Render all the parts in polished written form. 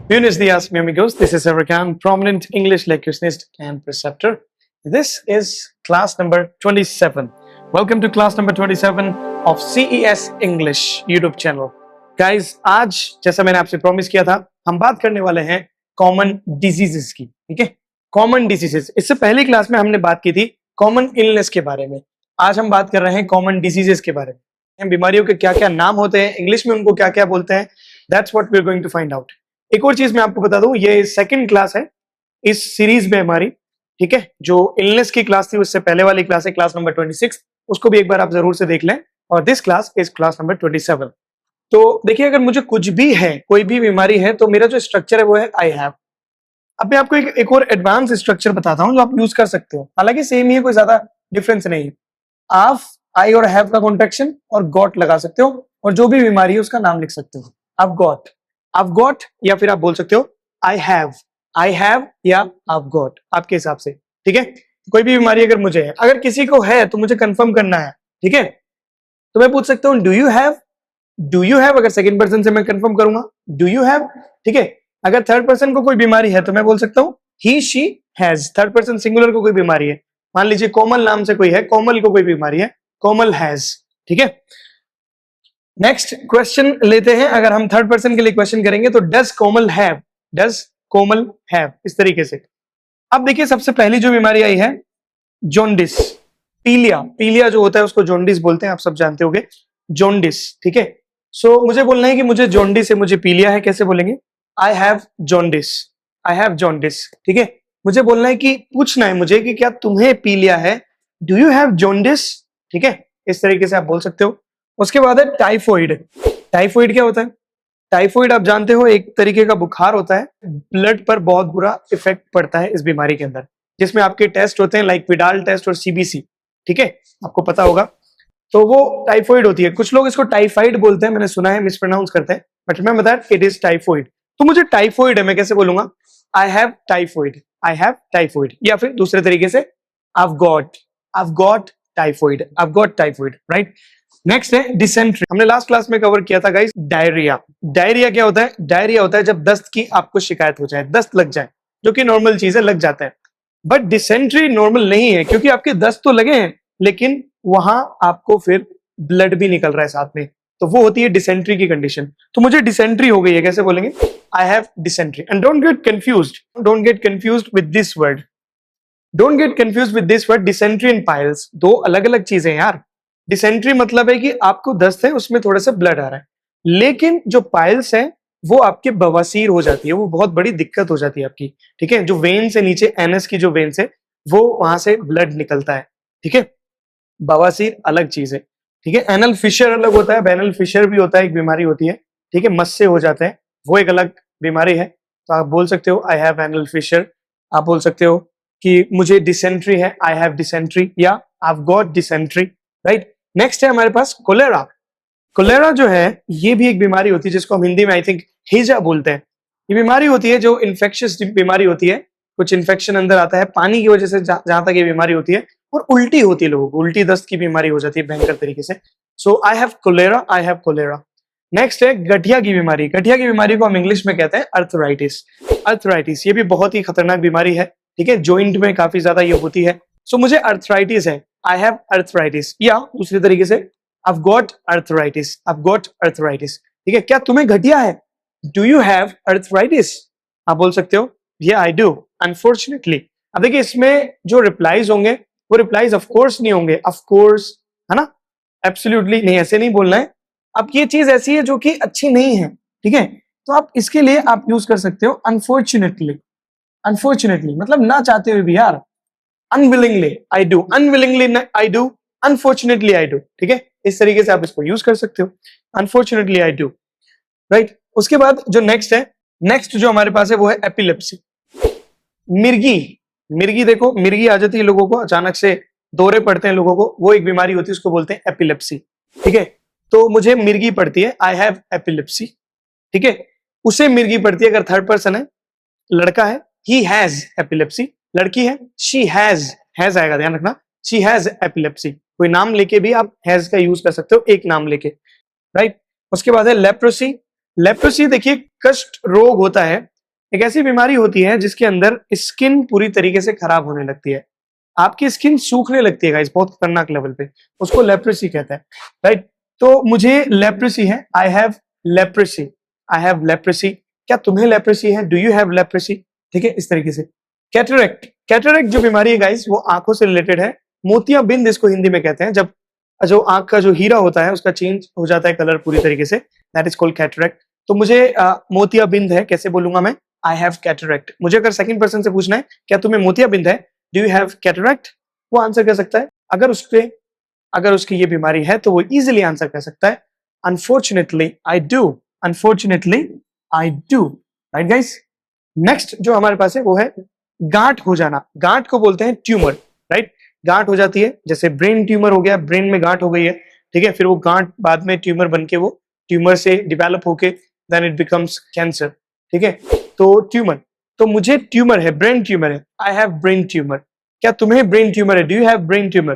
Buenos dias, mi amigos. This is Erican, prominent English lectionist and preceptor. This is class number 27. Welcome to class number 27 of CES English YouTube channel. Guys, आज जैसा मैंने आपसे promise किया था, हम बात करने वाले हैं कॉमन डिजीजेस की. ठीक है, कॉमन डिजीजेस. इससे पहली क्लास में हमने बात की थी कॉमन इलनेस के बारे में. आज हम बात कर रहे हैं कॉमन डिजीजेस के बारे में. बीमारियों के क्या क्या नाम होते हैं, इंग्लिश में उनको क्या क्या बोलते हैं, that's what we are going to find out. एक और चीज मैं आपको बता दूं, ये सेकंड क्लास है इस सीरीज में हमारी. ठीक है, जो इलनेस की क्लास थी उससे पहले वाली क्लास है क्लास नंबर 26, उसको भी एक बार आप जरूर से देख लें. और this class is class number 27. तो देखिए, अगर मुझे कुछ भी है, कोई भी बीमारी है, तो मेरा जो स्ट्रक्चर है वो है आई हैव. अब मैं आपको एक और एडवांस स्ट्रक्चर बताता हूं जो आप यूज कर सकते हो. हालांकि सेम ही है, कोई ज्यादा डिफरेंस नहीं है. आप आई और हैव का कॉन्ट्रैक्शन और गॉट लगा सकते हो और जो भी बीमारी है उसका नाम लिख सकते हो. आप गॉट या फिर आप बोल सकते हो आई हैव या आप गॉट, आपके हिसाब से. ठीक है, कोई भी बीमारी अगर मुझे है, अगर किसी को है तो मुझे कंफर्म करना है. ठीक है, तो मैं पूछ सकता हूं डू यू हैव. अगर सेकंड पर्सन से मैं कंफर्म करूंगा डू यू हैव. ठीक है, अगर थर्ड पर्सन को कोई बीमारी है तो मैं बोल सकता हूं he she has. Third person singular को कोई बीमारी है, मान लीजिए कोमल नाम से कोई है, कोमल को कोई बीमारी है, कोमल हैज. ठीक है, नेक्स्ट क्वेश्चन लेते हैं. अगर हम थर्ड पर्सन के लिए क्वेश्चन करेंगे तो डज कोमल हैव, इस तरीके से. अब देखिए, सबसे पहली जो बीमारी आई है जॉन्डिस, पीलिया जो होता है उसको जॉन्डिस बोलते हैं, आप सब जानते होंगे, जॉन्डिस. ठीक है, सो मुझे बोलना है कि मुझे जॉन्डिस है, मुझे पीलिया है. कैसे बोलेंगे? I have jaundice. ठीक है, मुझे बोलना है कि पूछना है मुझे कि क्या तुम्हें पीलिया है, डू यू हैव जॉन्डिस. ठीक है, इस तरीके से आप बोल सकते हो. उसके बाद है टाइफॉइड. टाइफॉइड क्या होता है? टाइफॉइड आप जानते हो एक तरीके का बुखार होता है, ब्लड पर बहुत बुरा इफेक्ट पड़ता है इस बीमारी के अंदर, जिसमें आपके टेस्ट होते हैं लाइक विडाल टेस्ट और सीबीसी. ठीक है, आपको पता होगा. तो वो टाइफॉइड होती है. कुछ लोग इसको टाइफाइड बोलते हैं, मैंने सुना है, मिसप्रोनाउंस करते हैं, बट मैं बता इट इज टाइफॉइड. तो मुझे टाइफॉइड है, मैं कैसे बोलूंगा? I have typhoid. या फिर दूसरे तरीके से I've got typhoid. Right. Next है डिसेंट्री. हमने लास्ट क्लास में कवर किया था गाइस डायरिया क्या होता है? डायरिया होता है जब दस्त की आपको शिकायत हो जाए, दस्त लग जाए, जो कि नॉर्मल चीज है, लग जाता है. बट डिसेंट्री नॉर्मल नहीं है, क्योंकि आपके दस्त तो लगे हैं लेकिन वहां आपको फिर ब्लड भी निकल रहा है साथ में, तो वो होती है डिसेंट्री की कंडीशन. तो मुझे डिसेंट्री हो गई है, कैसे बोलेंगे? I have dysentery. And don't get confused with this word. Dysentery and piles दो अलग अलग चीजें हैं यार. डिसेंट्री मतलब है कि आपको दस्त है, उसमें थोड़ा सा ब्लड आ रहा है, लेकिन जो पाइल्स है वो आपके बवासीर हो जाती है, वो बहुत बड़ी दिक्कत हो जाती है आपकी. ठीक है, जो वेन से नीचे एनएस की जो वेन है वो वहां से ब्लड निकलता है. ठीक है, बवासीर अलग चीज है. ठीक है, एनल फिशर अलग होता है, बैनल फिशर भी होता है, एक बीमारी होती है. ठीक है, मस्से हो जाते हैं, वो एक अलग बीमारी है. तो आप बोल सकते हो आई हैव एनल फिशर. आप बोल सकते हो कि मुझे डिसेंट्री है, आई हैव डिसेंट्री, या I have got dysentery. Right. Next है हमारे पास कोलेरा जो है, ये भी एक बीमारी होती है जिसको हम हिंदी में आई थिंक हैजा बोलते हैं. ये बीमारी होती है जो इन्फेक्शियस बीमारी होती है, कुछ इन्फेक्शन अंदर आता है पानी की वजह से, जहां तक ये बीमारी होती है, और उल्टी होती है, लोगों को उल्टी दस्त की बीमारी हो जाती है भयंकर तरीके से. सो आई हैव कोलेरा. नेक्स्ट है गठिया की बीमारी को हम इंग्लिश में कहते हैं अर्थराइटिस. ये भी बहुत ही खतरनाक बीमारी है. ठीक है, जॉइंट में काफी ज्यादा ये होती है. सो मुझे अर्थराइटिस है, आई हैव अर्थराइटिस, या दूसरी तरीके से I've got arthritis. ठीक है, क्या तुम्हें गठिया है? Do you have arthritis? आप बोल सकते हो yeah I do unfortunately. अब देखिए, इसमें जो रिप्लाईज होंगे वो रिप्लाईज ऑफ कोर्स नहीं होंगे, ऑफ कोर्स है ना, एब्सोल्युटली नहीं, ऐसे नहीं बोलना है. अब ये चीज ऐसी है जो कि अच्छी नहीं है. ठीक है, तो आप इसके लिए आप यूज कर सकते हो अनफॉर्चुनेटली. मतलब ना चाहते हुए भी यार, unwillingly I do, unfortunately I do. ठीक है, इस तरीके से आप इसको यूज कर सकते हो, अनफॉर्चुनेटली आई डू. राइट. उसके बाद जो नेक्स्ट जो हमारे पास है वो है एपिलेप्सी. मिर्गी देखो, मिर्गी आ जाती है लोगों को, अचानक से दौरे पड़ते हैं लोगों को, वो एक बीमारी होती है, उसको बोलते हैं एपिलेप्सी. ठीक है, तो मुझे मिर्गी पड़ती है, आई हैव एपिलेप्सी. ठीक है, उसे मिर्गी पड़ती है अगर थर्ड पर्सन है, लड़का है, ही हैज एपिलेप्सी. लड़की है, शी हैज आएगा, ध्यान रखना, शी हैज एपिलेप्सी. कोई नाम लेके भी आप हैज का यूज कर सकते हो, एक नाम लेके. राइट. उसके बाद है लेप्रोसी. देखिए, कष्ट रोग होता है एक ऐसी बीमारी होती है जिसके अंदर स्किन पूरी तरीके से खराब होने लगती है, आपकी स्किन सूखने लगती है गाइस, बहुत खतरनाक लेवल पे, उसको लेप्रेसी कहते हैं, राइट। तो मुझे लेप्रेसी है, I have leprosy, I have leprosy. क्या तुम्हें लेप्रेसी है? Do you have leprosy? ठीक है, इस तरीके से। कैटरेक्ट, कैटरेक्ट जो बीमारी है गाइस वो आंखों से रिलेटेड है, मोतियाबिंद इसको हिंदी में कहते हैं, जब जो आंख का जो हीरा होता है उसका चेंज हो जाता है कलर पूरी तरीके से, दैट इज कॉल्ड कैटरेक्ट। तो मुझे मोतियाबिंद है, कैसे बोलूंगा मैं? I have cataract. मुझे अगर सेकंड पर्सन से पूछना है क्या तुम्हें मोतियाबिंद है, डू यू हैव कैटरेक्ट, वो आंसर कर सकता है। अगर उसकी ये बीमारी है तो वो इजीली आंसर कर सकता है, unfortunately I do, unfortunately I do, right guys. Next जो हमारे पास है वो है गांठ हो जाना, गांठ को बोलते हैं ट्यूमर, राइट। गांठ हो जाती है, जैसे ब्रेन ट्यूमर हो गया, ब्रेन में गांठ हो गई है, ठीक है, फिर वो गांठ बाद में ट्यूमर बन के वो ट्यूमर से डिवेलप होके देन इट बिकम्स कैंसर, ठीक है। तो ट्यूमर, तो मुझे ट्यूमर है, ब्रेन ट्यूमर है, आई हैव ब्रेन ट्यूमर। क्या तुम्हें ब्रेन ट्यूमर है? Do you have brain tumour?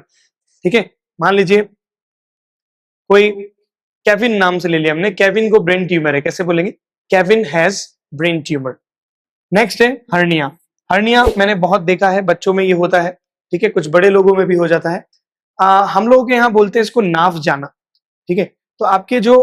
ठीक है, मान लीजिए कोई केविन नाम से ले लिया हमने, केविन को ब्रेन ट्यूमर है, कैसे बोलेंगे? Kevin has brain tumour. Next है हर्निया। हर्निया मैंने बहुत देखा है, बच्चों में ये होता है, ठीक है, कुछ बड़े लोगों में भी हो जाता है। हम लोगों के यहाँ बोलते हैं इसको नाव जाना, ठीक है। तो आपके जो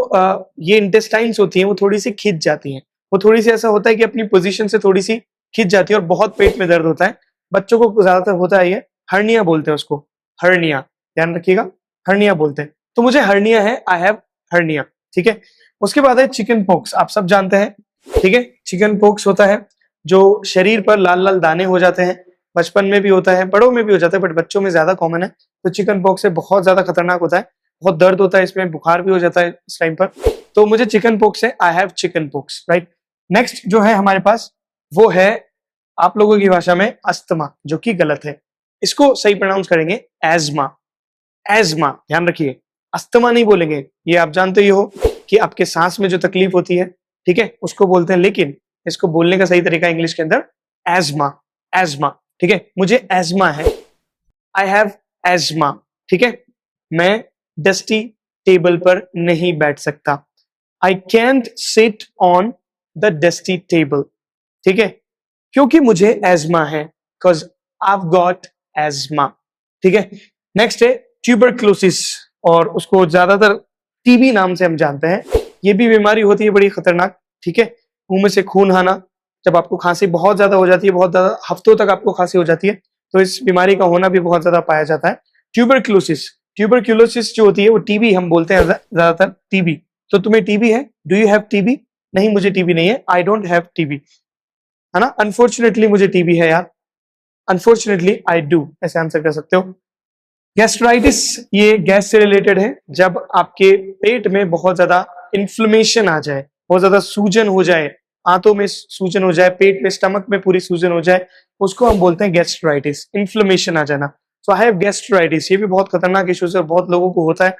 ये इंटेस्टाइन्स होती हैं वो थोड़ी सी खिंच जाती हैं, वो थोड़ी सी ऐसा होता है कि अपनी पोजीशन से थोड़ी सी खिंच जाती है और बहुत पेट में दर्द होता है, बच्चों को ज्यादातर होता है ये, हर्निया बोलते हैं उसको, हर्निया, ध्यान रखिएगा, हर्निया बोलते हैं। तो मुझे हर्निया है, आई हैव हर्निया, ठीक है। उसके बाद है चिकन पॉक्स, आप सब जानते हैं, ठीक है। चिकन पॉक्स होता है जो शरीर पर लाल लाल दाने हो जाते हैं, बचपन में भी होता है, बड़ों में भी हो जाता है, बट बच्चों में ज्यादा कॉमन है। तो चिकन पॉक्स से बहुत ज्यादा खतरनाक होता है, बहुत दर्द होता है, इसमें बुखार भी हो जाता है इस टाइम पर। तो मुझे चिकन पॉक्स है, I have chicken pox, right. Next जो है हमारे पास वो है आप लोगों की भाषा में अस्थमा, जो कि गलत है, इसको सही प्रोनाउंस करेंगे एजमा, एजमा, ध्यान रखिए, अस्थमा नहीं बोलेंगे। ये आप जानते ही हो कि आपके सांस में जो तकलीफ होती है, ठीक है, उसको बोलते हैं, लेकिन इसको बोलने का सही तरीका इंग्लिश के अंदर एजमा, एजमा, ठीक है। मुझे एजमा है, आई हैव एजमा, ठीक है। मैं डस्टी टेबल पर नहीं बैठ सकता, I can't sit on the dusty table, ठीक है, क्योंकि मुझे एजमा है, बिकॉज I've got asthma, ठीक है। नेक्स्ट है ट्यूबरक्लोसिस, और उसको ज्यादातर टीबी नाम से हम जानते हैं। ये भी बीमारी होती है बड़ी खतरनाक, ठीक है। मुंह में से खून आना, जब आपको खांसी बहुत ज्यादा हो जाती है, बहुत ज्यादा हफ्तों तक आपको खांसी हो जाती है, तो इस बीमारी का होना भी बहुत ज्यादा पाया जाता है, ट्यूबरक्लोसिस। ट्यूबरक्लोसिस जो होती है वो टीबी हम बोलते हैं ज्यादातर, टीबी। तो तुम्हें टीबी है, डू यू हैव टीबी? नहीं, मुझे टीबी नहीं है, आई डोंट हैव टीबी, है ना। अनफॉर्चुनेटली मुझे टीबी है यार, अनफॉर्चुनेटली आई डू, ऐसे आंसर कर सकते हो। गैस्ट्राइटिस, ये गैस से रिलेटेड है, जब आपके पेट में बहुत ज्यादा इन्फ्लेमेशन आ जाए, बहुत ज्यादा सूजन हो जाए, आंतों में सूजन हो जाए, पेट में, स्टमक में पूरी सूजन हो जाए, उसको हम बोलते हैं गैस्ट्राइटिस, इन्फ्लेमेशन आ जाना। सो आई हैव गैस्ट्राइटिस, ये भी बहुत खतरनाक इश्यूज है, बहुत लोगों को होता है,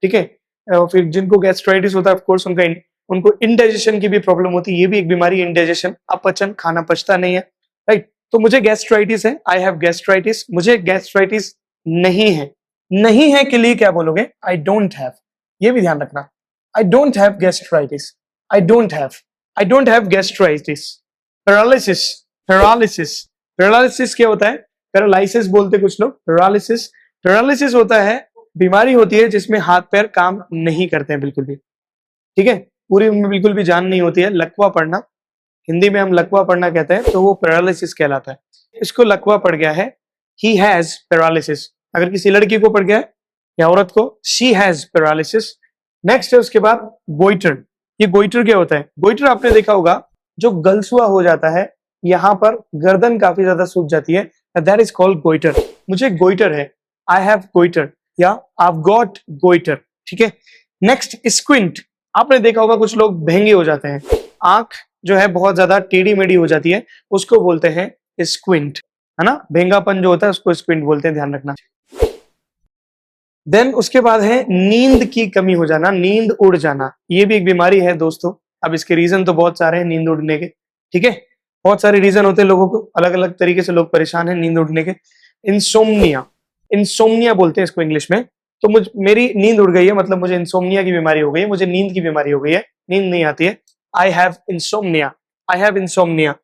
ठीक है। फिर जिनको गैस्ट्राइटिस होता है ऑफ कोर्स उनको इंडाइजेशन की भी प्रॉब्लम होती है, ये भी एक बीमारी, इंडाइजेशन, अपचन, खाना पचता नहीं है, राइट। तो मुझे गैस्ट्राइटिस है, आई हैव गैस्ट्राइटिस। मुझे गैस्ट्राइटिस नहीं है, नहीं है के लिए क्या बोलोगे? आई डोंट हैव, ये भी ध्यान रखना, I don't have gastritis, I don't have, I don't have gastritis. Paralysis, paralysis, paralysis क्या होता है? पैरालिसिस बोलते कुछ लोग, पैरालिसिस, पैरालिसिस होता है, बीमारी होती है जिसमें हाथ पैर काम नहीं करते हैं बिल्कुल भी, ठीक है, पूरी उनमें बिल्कुल भी जान नहीं होती है। लकवा पड़ना, हिंदी में हम लकवा पड़ना कहते हैं, तो वो पैरालिसिस कहलाता है। इसको लकवा पड़ गया है, ही हैज पैरालिसिस। अगर किसी लड़की को पड़ गया है या औरत को, शी हैज पैरालिसिस। नेक्स्ट है उसके बाद गोइटर। ये गोइटर क्या होता है? गोइटर आपने देखा होगा, जो गलसुआ हो जाता है, यहाँ पर गर्दन काफी ज्यादा सूज जाती है, दैट इज कॉल्ड गोइटर। मुझे गोइटर है, आई हैव गोइटर, या आई हैव गॉट गोइटर, ठीक है। नेक्स्ट स्क्विंट, आपने देखा होगा कुछ लोग भेंगे हो जाते हैं, आंख जो है बहुत ज्यादा टेढ़ी मेढ़ी हो जाती है, उसको बोलते हैं स्क्विंट, है ना। भेंगापन जो होता है उसको स्क्विंट बोलते हैं, ध्यान रखना। देन उसके बाद है नींद की कमी हो जाना, नींद उड़ जाना, ये भी एक बीमारी है दोस्तों। अब इसके रीजन तो बहुत सारे हैं नींद उड़ने के, ठीक है, बहुत सारे रीजन होते हैं लोगों को, अलग अलग तरीके से लोग परेशान हैं नींद उड़ने के। इंसोम्निया, इंसोम्निया बोलते हैं इसको इंग्लिश में। तो मेरी नींद उड़ गई है, मतलब मुझे इंसोम्निया की बीमारी हो गई है, मुझे नींद की बीमारी हो गई है, नींद नहीं आती है। I have insomnia, I have insomnia.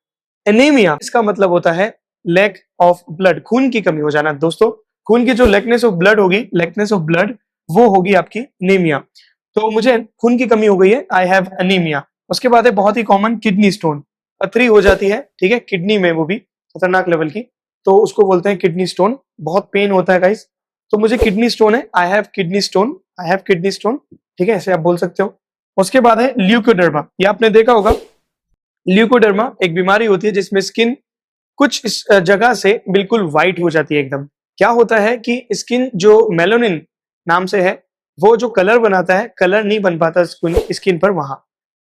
Anaemia इसका मतलब होता है लैक ऑफ ब्लड, खून की कमी हो जाना। दोस्तों खून की जो लेकनेस ऑफ ब्लड होगी, लेकनेस ऑफ ब्लड, वो होगी आपकी एनीमिया। तो मुझे खून की कमी हो गई है, आई हैव एनीमिया। उसके बाद है बहुत ही कॉमन किडनी स्टोन, पथरी हो जाती है, ठीक है, किडनी में, वो भी खतरनाक लेवल की, तो उसको बोलते हैं किडनी स्टोन। बहुत पेन होता है गाइस, तो मुझे किडनी स्टोन है, I have kidney stone, I have kidney stone, ठीक है, ऐसे आप बोल सकते हो। उसके बाद है ल्यूकोडर्मा, ये आपने देखा होगा। ल्यूकोडर्मा एक बीमारी होती है जिसमें स्किन कुछ इस जगह से बिल्कुल व्हाइट हो जाती है एकदम। क्या होता है कि स्किन जो मेलानिन नाम से है, वो जो कलर बनाता है, कलर नहीं बन पाता स्किन पर वहां,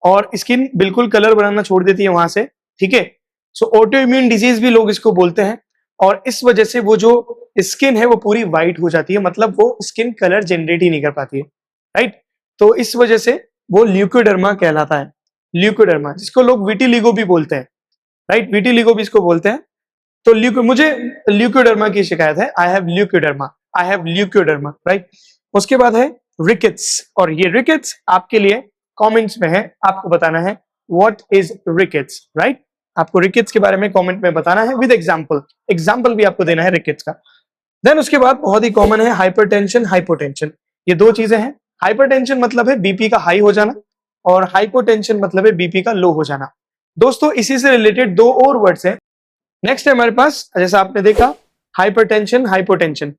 और स्किन बिल्कुल कलर बनाना छोड़ देती है वहां से, ठीक है। सो ऑटो इम्यून डिजीज भी लोग इसको बोलते हैं, और इस वजह से वो जो स्किन है वो पूरी व्हाइट हो जाती है, मतलब वो स्किन कलर जनरेट ही नहीं कर पाती है, राइट। तो इस वजह से वो ल्यूकोडर्मा कहलाता है, ल्यूकोडर्मा, जिसको लोग विटिलिगो भी बोलते हैं, राइट, विटिलिगो भी इसको बोलते हैं। तो मुझे ल्यूकोडर्मा की शिकायत है, I have leucoderma, I have leucoderma, right. उसके बाद है रिकेट्स, और ये रिकेट्स आपके लिए कमेंट्स में है, आपको बताना है व्हाट इज रिकेट्स, राइट। आपको रिकेट्स के बारे में कमेंट में बताना है विद एग्जांपल, एग्जांपल भी आपको देना है रिकेट्स का। देन उसके बाद बहुत ही कॉमन है हाइपरटेंशन, हाइपोटेंशन। ये दो चीजें हैं। हाइपरटेंशन मतलब है बीपी का हाई हो जाना, और हाइपोटेंशन मतलब है बीपी का लो हो जाना। दोस्तों इसी से रिलेटेड दो और वर्ड्स हैं। नेक्स्ट है हमारे पास, जैसा आपने देखा, हाइपरटेंशन, हाइपोटेंशन,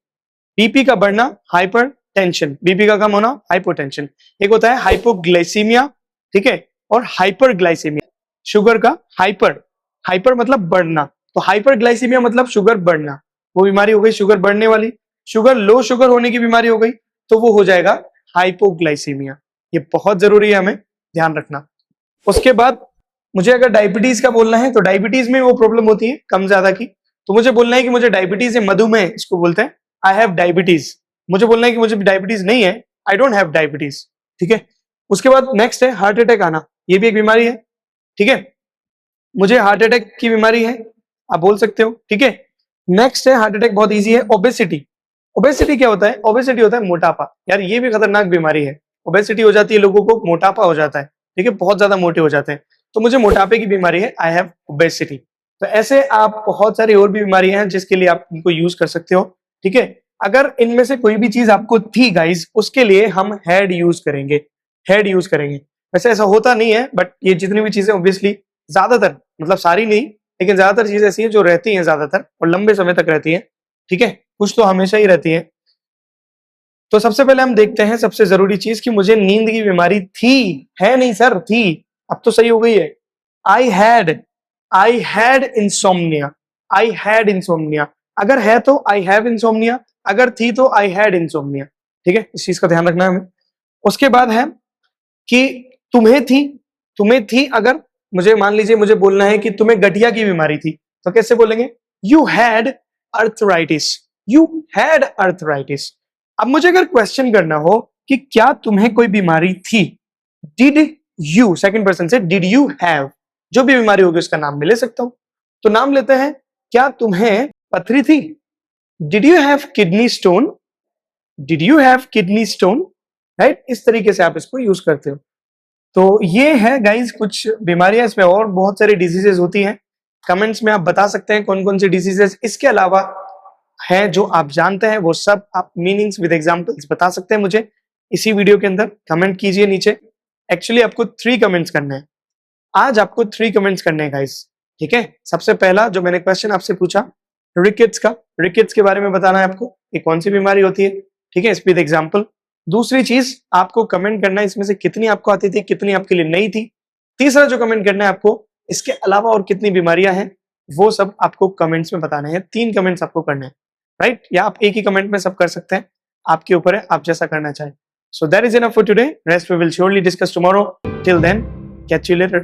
बीपी का बढ़ना, हाइपरटेंशन, बीपी का कम होना, हाइपोटेंशन। एक होता है हाइपोग्लाइसीमिया, ठीक है, और हाइपरग्लाइसीमिया, शुगर का हाइपर, हाइपर मतलब बढ़ना, तो हाइपरग्लाइसीमिया मतलब शुगर बढ़ना, वो बीमारी हो गई शुगर बढ़ने वाली। शुगर, लो शुगर होने की बीमारी हो गई, तो वो हो जाएगा हाइपोग्लाइसीमिया। ये बहुत जरूरी है, हमें ध्यान रखना। उसके बाद मुझे अगर डायबिटीज का बोलना है, तो डायबिटीज में वो प्रॉब्लम होती है कम ज्यादा की, तो मुझे बोलना है कि मुझे डायबिटीज है, मधुमेह इसको बोलते हैं, आई हैव डायबिटीज। मुझे बोलना है कि मुझे डायबिटीज नहीं है, आई डोंट हैव डायबिटीज, ठीक है। उसके बाद नेक्स्ट है हार्ट अटैक आना, ये भी एक बीमारी है, ठीक है, मुझे हार्ट अटैक की बीमारी है, आप बोल सकते हो, ठीक है। नेक्स्ट है हार्ट अटैक, बहुत इजी है, ओबेसिटी। ओबेसिटी क्या होता है? ओबेसिटी होता है मोटापा, यार ये भी खतरनाक बीमारी है। ओबेसिटी हो जाती है, लोगों को मोटापा हो जाता है, ठीक है, बहुत ज्यादा मोटे हो जाते हैं, तो मुझे मोटापे की बीमारी है, आई हैव ओबेसिटी। तो ऐसे आप बहुत सारी और भी बीमारियां हैं जिसके लिए आप इनको यूज कर सकते हो, ठीक है। अगर इनमें से कोई भी चीज आपको थी गाइस, उसके लिए हम हैड यूज करेंगे, हैड यूज करेंगे। वैसे ऐसा होता नहीं है, बट ये जितनी भी चीजें ऑब्वियसली ज्यादातर, मतलब सारी नहीं, लेकिन ज्यादातर चीजें ऐसी हैं जो रहती हैं ज्यादातर और लंबे समय तक रहती हैं, ठीक है, कुछ तो हमेशा ही रहती है। तो सबसे पहले हम देखते हैं सबसे जरूरी चीज कि मुझे नींद की बीमारी थी, है नहीं सर, थी, अब तो सही हो गई है। I had insomnia, I had insomnia. अगर है तो आई हैव इंसोम्निया, अगर थी तो आई हैड इंसोम्निया, ठीक है, इस चीज का ध्यान रखना है हमें। उसके बाद है कि तुम्हें थी, तुम्हें थी, अगर मुझे मान लीजिए मुझे बोलना है कि तुम्हें गठिया की बीमारी थी, तो कैसे बोलेंगे? You had arthritis, you had arthritis. अब मुझे अगर क्वेश्चन करना हो कि क्या तुम्हें कोई बीमारी थी, डिड यू, सेकंड पर्सन से, डिड यू हैव, जो भी बीमारी होगी उसका नाम मैं ले सकता हूं। तो नाम लेते हैं, क्या तुम्हें पथरी थी? Did you have kidney stone, did you have kidney stone, right. इस तरीके से आप इसको यूज करते हो। तो ये है गाइज कुछ बीमारियां, इसमें और बहुत सारी डिजीजेस होती हैं। कमेंट्स में आप बता सकते हैं कौन कौन सी डिजीजेस इसके अलावा है जो आप जानते हैं, वो सब आप मीनिंग्स विद एग्जांपल्स बता सकते हैं मुझे इसी वीडियो के अंदर, कमेंट कीजिए नीचे। एक्चुअली आपको 3 कमेंट्स करने हैं, आज आपको 3 कमेंट्स करने हैं गाइज, ठीक है। सबसे पहला जो मैंने क्वेश्चन आपसे पूछा रिकेट्स का, रिकेट्स के बारे में बताना है आपको, ये कौन सी बीमारी होती है, ठीक है, विद एग्जांपल। दूसरी चीज आपको कमेंट करना है इसमें से कितनी आपको आती थी, कितनी आपके लिए नई थी। तीसरा जो कमेंट करना है आपको, इसके अलावा और कितनी बीमारियां हैं, वो सब आपको कमेंट्स में बताने हैं। 3 कमेंट्स आपको करने हैं, राइट, या आप एक ही कमेंट में सब कर सकते हैं, आपके ऊपर है, आप जैसा करना चाहें। So that is enough for today. Rest we will surely discuss tomorrow. Till then, catch you later.